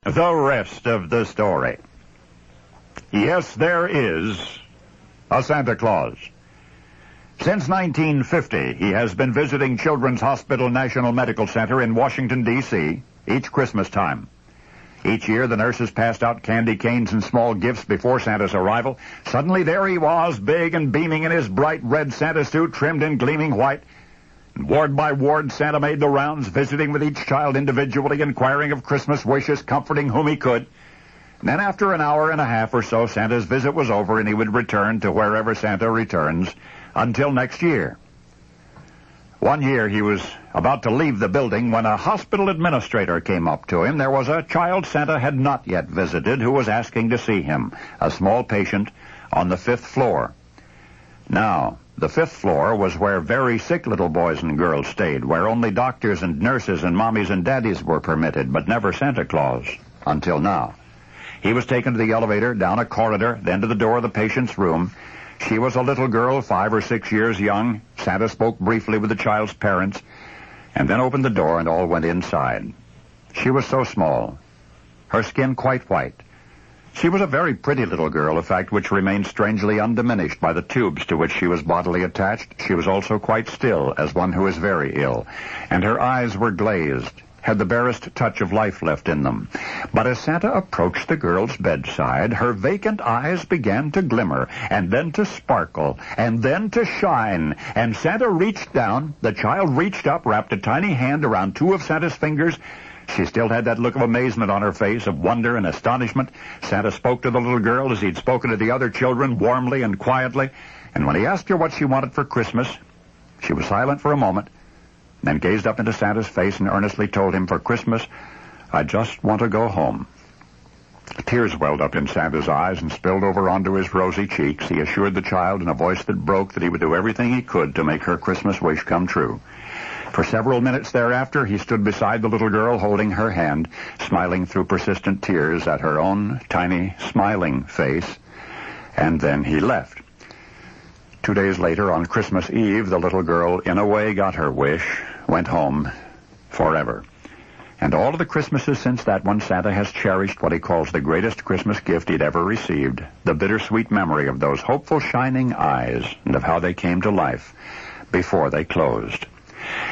The rest of the story. Yes, there is a Santa Claus. Since 1950, he has been visiting Children's Hospital National Medical Center in Washington, D.C. each Christmas time. Each year, the nurses passed out candy canes and small gifts before Santa's arrival. Suddenly, there he was, big and beaming in his bright red Santa suit trimmed in gleaming white. Ward by ward, Santa made the rounds, visiting with each child individually, inquiring of Christmas wishes, comforting whom he could. And then after an hour and a half or so, Santa's visit was over, and he would return to wherever Santa returns until next year. One year he was about to leave the building when a hospital administrator came up to him. There was a child Santa had not yet visited who was asking to see him, a small patient on the 5th floor. Now, the 5th floor was where very sick little boys and girls stayed, where only doctors and nurses and mommies and daddies were permitted, but never Santa Claus, until now. He was taken to the elevator, down a corridor, then to the door of the patient's room. She was a little girl, 5 or 6 years young. Santa spoke briefly with the child's parents, and then opened the door and all went inside. She was so small, her skin quite white. She was a very pretty little girl, a fact which remained strangely undiminished by the tubes to which she was bodily attached. She was also quite still, as one who is very ill, and her eyes were glazed, had the barest touch of life left in them. But as Santa approached the girl's bedside, her vacant eyes began to glimmer, and then to sparkle, and then to shine. And Santa reached down, the child reached up, wrapped a tiny hand around 2 of Santa's fingers. She still had that look of amazement on her face, of wonder and astonishment. Santa spoke to the little girl as he'd spoken to the other children, warmly and quietly. And when he asked her what she wanted for Christmas, she was silent for a moment, then gazed up into Santa's face and earnestly told him, "For Christmas, I just want to go home." Tears welled up in Santa's eyes and spilled over onto his rosy cheeks. He assured the child in a voice that broke that he would do everything he could to make her Christmas wish come true. For several minutes thereafter, he stood beside the little girl, holding her hand, smiling through persistent tears at her own tiny, smiling face, and then he left. 2 days later, on Christmas Eve, the little girl, in a way, got her wish, went home forever. And all of the Christmases since that one, Santa has cherished what he calls the greatest Christmas gift he'd ever received, the bittersweet memory of those hopeful, shining eyes and of how they came to life before they closed.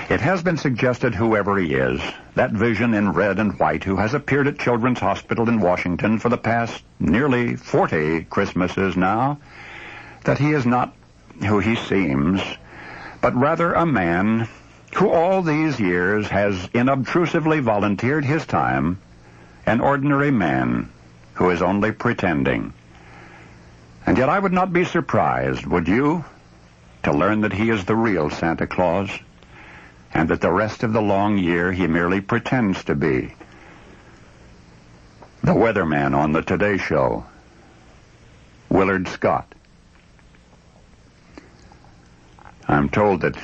It has been suggested, whoever he is, that vision in red and white who has appeared at Children's Hospital in Washington for the past nearly 40 Christmases now, that he is not who he seems, but rather a man who all these years has inobtrusively volunteered his time, an ordinary man who is only pretending. And yet I would not be surprised, would you, to learn that he is the real Santa Claus, and that the rest of the long year he merely pretends to be the weatherman on the Today Show, Willard Scott. I'm told that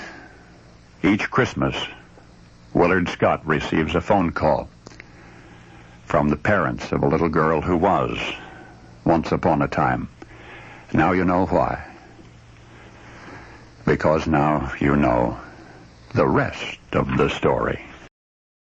each Christmas, Willard Scott receives a phone call from the parents of a little girl who was, once upon a time. Now you know why. Because now you know the rest of the story.